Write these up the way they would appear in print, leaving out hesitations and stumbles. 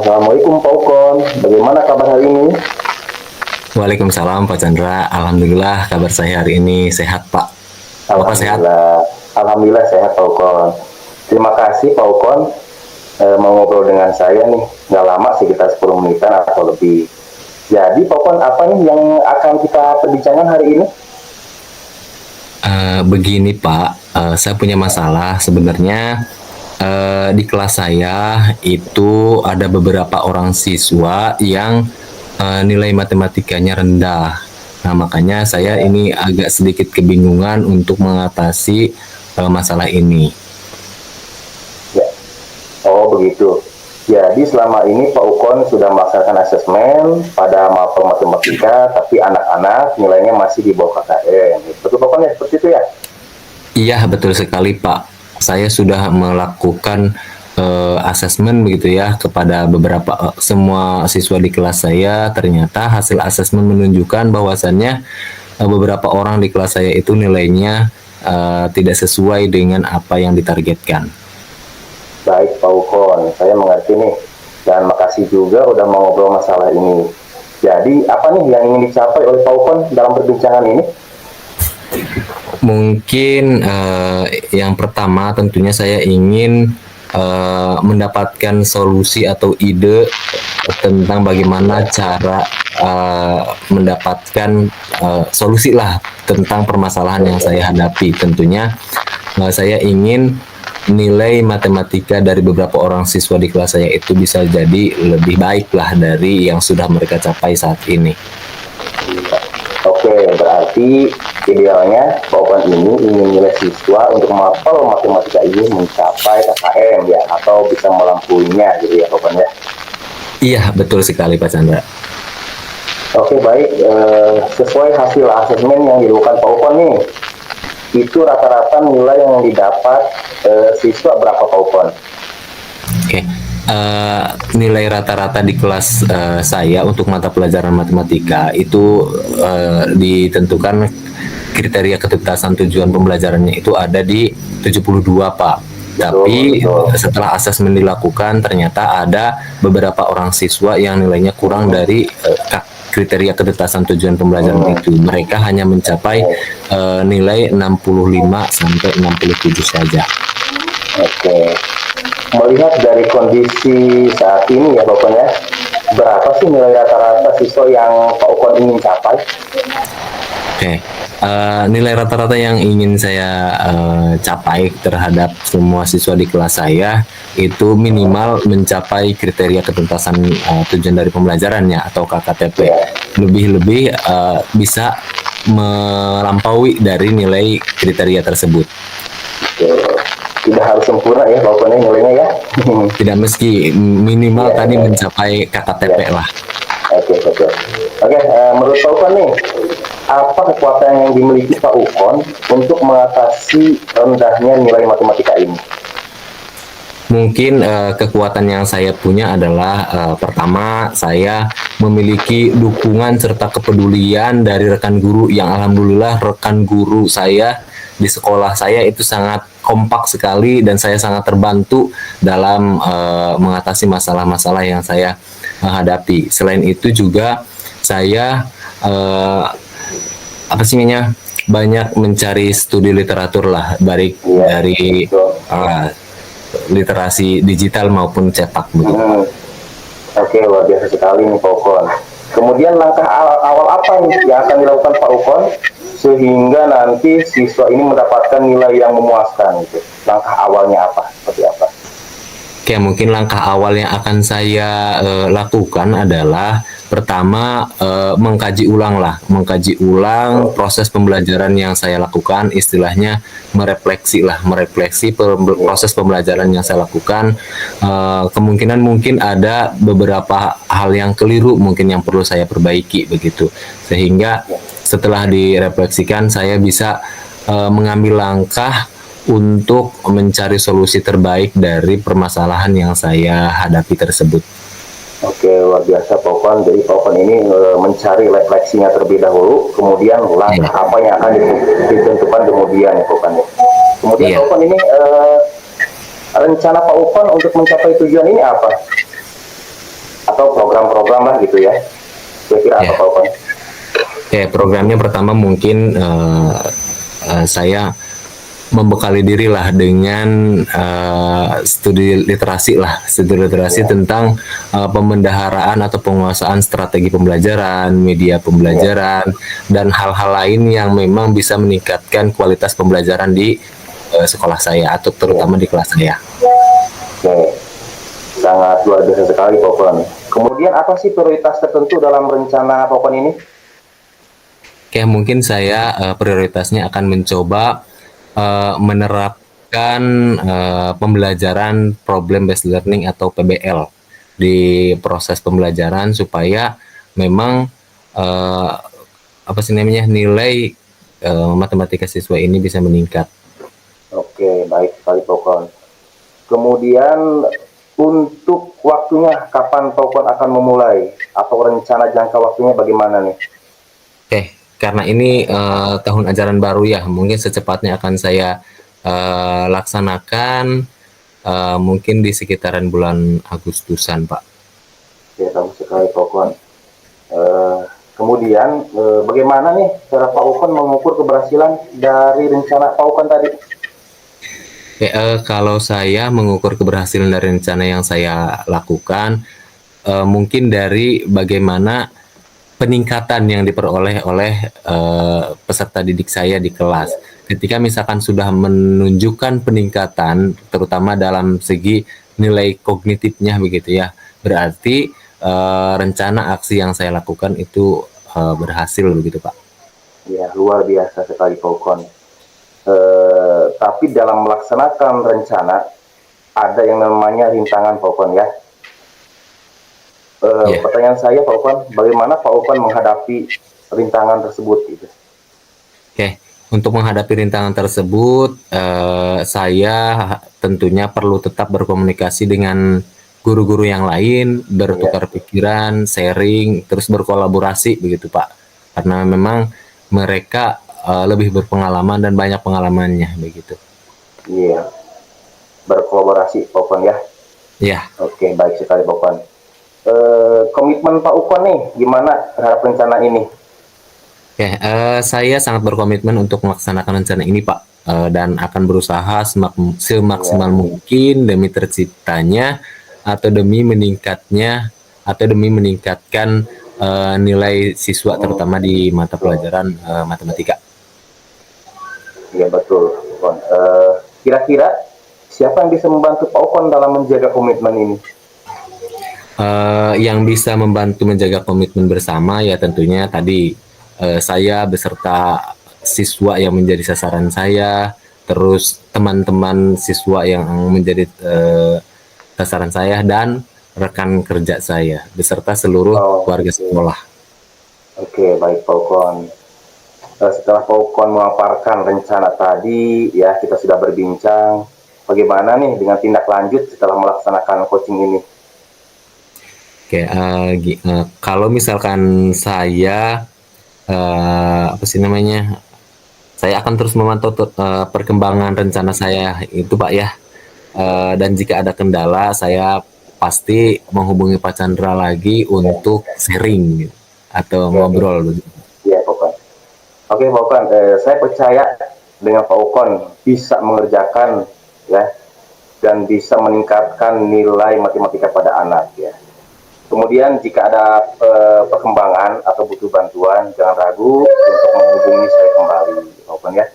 Assalamualaikum Pak Ukon, bagaimana kabar hari ini? Waalaikumsalam Pak Chandra. Alhamdulillah kabar saya hari ini sehat Pak. Bapak sehat? Alhamdulillah, Alhamdulillah sehat Pak Ukon. Terima kasih Pak Ukon mau ngobrol dengan saya nih, nggak lama sekitar 10 menitan atau lebih. Jadi Pak Ukon, apa nih yang akan kita perbincangkan hari ini? Begini Pak, saya punya masalah sebenarnya. Di kelas saya itu ada beberapa orang siswa yang nilai matematikanya rendah. Nah, makanya saya ini agak sedikit kebingungan untuk mengatasi masalah ini. Ya. Oh begitu. Jadi selama ini Pak Ukon sudah melaksanakan asesmen pada mapel matematika, tapi anak-anak nilainya masih di bawah KKM. Betul Pak Ukon ya, seperti itu ya? Iya, betul sekali Pak. Saya sudah melakukan asesmen begitu ya kepada beberapa semua siswa di kelas saya. Ternyata hasil asesmen menunjukkan bahwasannya beberapa orang di kelas saya itu nilainya tidak sesuai dengan apa yang ditargetkan. Baik Pak Ukon, saya mengerti nih. Dan makasih juga udah mau ngobrol masalah ini. Jadi apa nih yang ingin dicapai oleh Pak Ukon dalam perbincangan ini? Mungkin yang pertama tentunya saya ingin mendapatkan solusi atau ide tentang bagaimana cara mendapatkan solusi lah tentang permasalahan yang saya hadapi. Tentunya saya ingin nilai matematika dari beberapa orang siswa di kelas saya itu bisa jadi lebih baik lah dari yang sudah mereka capai saat ini. Oke, berarti idealnya Pak Ukon ini ingin nilai siswa untuk mapel matematika ini mencapai KKM ya, atau bisa melampuinya gitu ya Pak Ukon ya. Iya, betul sekali Pak Chandra. Oke baik, sesuai hasil asesmen yang dilakukan Pak Ukon nih, itu rata-rata nilai yang didapat siswa berapa Pak Ukon? Oke, nilai rata-rata di kelas saya untuk mata pelajaran matematika itu ditentukan kriteria ketuntasan tujuan pembelajarannya itu ada di 72 Pak. Tapi setelah asesmen dilakukan ternyata ada beberapa orang siswa yang nilainya kurang dari kriteria ketuntasan tujuan pembelajaran itu. Mereka hanya mencapai nilai 65 sampai 67 saja. Oke. Melihat dari kondisi saat ini ya Pak Ukon ya, berapa sih nilai rata-rata siswa yang Pak Ukon ingin capai? Oke, nilai rata-rata yang ingin saya capai terhadap semua siswa di kelas saya itu minimal mencapai kriteria ketuntasan tujuan dari pembelajarannya atau KKTP. Lebih-lebih bisa melampaui dari nilai kriteria tersebut. Tidak harus sempurna ya Pak Ukon ya nilainya ya. Tidak meski minimal tadi mencapai KKTP lah. Oke, betul. Oke, menurut Pak Ukon nih, apa kekuatan yang dimiliki Pak Ukon untuk mengatasi rendahnya nilai matematika ini? Mungkin kekuatan yang saya punya adalah pertama saya memiliki dukungan serta kepedulian dari rekan guru yang alhamdulillah rekan guru saya di sekolah saya itu sangat kompak sekali dan saya sangat terbantu dalam mengatasi masalah-masalah yang saya hadapi. Selain itu juga saya banyak mencari studi literatur lah baik dari literasi digital maupun cetak begitu. Oke, luar biasa sekali nih Pak Ukon. Kemudian langkah awal apa nih yang akan dilakukan Pak Ukon sehingga nanti siswa ini mendapatkan nilai yang memuaskan gitu. Langkah awalnya apa? Seperti apa? Oke, mungkin langkah awal yang akan saya lakukan adalah pertama mengkaji ulang proses pembelajaran yang saya lakukan, istilahnya merefleksi proses pembelajaran yang saya lakukan. Kemungkinan mungkin ada beberapa hal yang keliru mungkin yang perlu saya perbaiki begitu, sehingga setelah direfleksikan saya bisa mengambil langkah untuk mencari solusi terbaik dari permasalahan yang saya hadapi tersebut. Oke, luar biasa Pak Ukon. Jadi Pak Ukon ini mencari refleksinya terlebih dahulu, kemudian langkah apa yang akan ditentukan kemudian ya Pak Ukon. Kemudian Pak Ukon ini rencana Pak Ukon untuk mencapai tujuan ini apa? atau program-program lah gitu ya. Kira-kira apa Ya. Pak Ukon? Oke, programnya pertama mungkin saya membekali diri lah dengan studi literasi Ya, tentang pemendaharaan atau penguasaan strategi pembelajaran, media ya, pembelajaran, dan hal-hal lain yang memang bisa meningkatkan kualitas pembelajaran di sekolah saya atau ya. terutama di kelas saya. Oke, sangat luar biasa sekali Pak Ukon. Kemudian apa sih prioritas tertentu dalam rencana Pak Ukon ini? Oke, mungkin saya prioritasnya akan mencoba menerapkan pembelajaran problem based learning atau PBL di proses pembelajaran supaya memang eh, apa sih namanya nilai matematika siswa ini bisa meningkat. Oke, baik sekali Pak Ukon. Kemudian untuk waktunya kapan Pak Ukon akan memulai atau rencana jangka waktunya bagaimana nih? Oke, karena ini tahun ajaran baru ya, mungkin secepatnya akan saya laksanakan mungkin di sekitaran bulan Agustusan, Pak. Ya, bagus sekali Pak Ukon. Eh, kemudian bagaimana nih cara Pak Ukon mengukur keberhasilan dari rencana Pak Ukon tadi? Oke, kalau saya mengukur keberhasilan dari rencana yang saya lakukan, mungkin dari bagaimana peningkatan yang diperoleh oleh peserta didik saya di kelas. Ya, Ketika misalkan sudah menunjukkan peningkatan, terutama dalam segi nilai kognitifnya begitu ya, berarti rencana aksi yang saya lakukan itu berhasil begitu Pak. ya luar biasa sekali Pak Ukon. Tapi dalam melaksanakan rencana ada yang namanya rintangan Pak Ukon ya. Ya, Pertanyaan saya Pak Ukon, bagaimana Pak Ukon menghadapi rintangan tersebut gitu? oke. Untuk menghadapi rintangan tersebut, saya tentunya perlu tetap berkomunikasi dengan guru-guru yang lain, Ya, bertukar pikiran, sharing, terus berkolaborasi begitu Pak. Karena memang mereka lebih berpengalaman dan banyak pengalamannya begitu. iya, berkolaborasi Pak Ukon ya. Ya, Oke, baik sekali Pak Ukon. Komitmen Pak Ukon nih, gimana terhadap rencana ini? oke. Saya sangat berkomitmen untuk melaksanakan rencana ini Pak. Dan akan berusaha Ya, semaksimal mungkin demi terciptanya atau demi meningkatkan nilai siswa terutama di mata pelajaran matematika. ya betul Pak Ukon. Kira-kira siapa yang bisa membantu Pak Ukon dalam menjaga komitmen ini? Yang bisa membantu menjaga komitmen bersama ya tentunya tadi saya beserta siswa yang menjadi sasaran saya, terus teman-teman siswa yang menjadi sasaran saya dan rekan kerja saya beserta seluruh Oh, warga sekolah. oke, baik Pak Ukon. Setelah Pak Ukon memaparkan rencana tadi, ya kita sudah berbincang. Bagaimana nih dengan tindak lanjut setelah melaksanakan coaching ini? Oke, kalau misalkan saya apa sih namanya, saya akan terus memantau perkembangan rencana saya itu Pak ya. Dan jika ada kendala, saya pasti menghubungi Pak Chandra lagi Ya, untuk sharing gitu, atau oke, oke. ngobrol begitu. Ya, Pak Ukon. Oke, Pak Ukon. Saya percaya dengan Pak Ukon bisa mengerjakan ya dan bisa meningkatkan nilai matematika pada anak ya. Kemudian jika ada perkembangan atau butuh bantuan, jangan ragu untuk menghubungi saya kembali, Pak Ukon ya.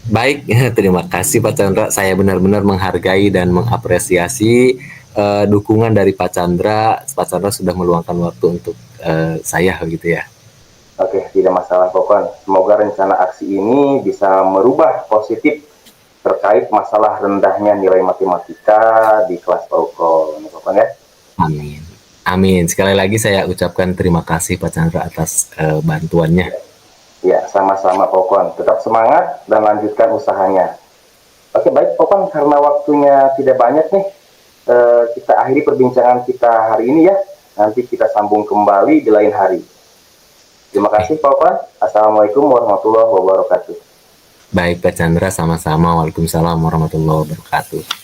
Baik, terima kasih Pak Chandra. Saya benar-benar menghargai dan mengapresiasi dukungan dari Pak Chandra. Pak Chandra sudah meluangkan waktu untuk saya gitu ya. Oke, tidak masalah Pak Ukon. Semoga rencana aksi ini bisa merubah positif terkait masalah rendahnya nilai matematika di kelas Pak Ukon, Pak Ukon ya. Amin. Amin. Sekali lagi saya ucapkan terima kasih Pak Chandra atas bantuannya. Ya, sama-sama Pak Ukon. Tetap semangat dan lanjutkan usahanya. Oke, baik Pak Ukon, karena waktunya tidak banyak nih, kita akhiri perbincangan kita hari ini ya. Nanti kita sambung kembali di lain hari. Terima kasih Pak Ukon. Assalamualaikum warahmatullahi wabarakatuh. Baik Pak Chandra, sama-sama. Waalaikumsalam warahmatullahi wabarakatuh.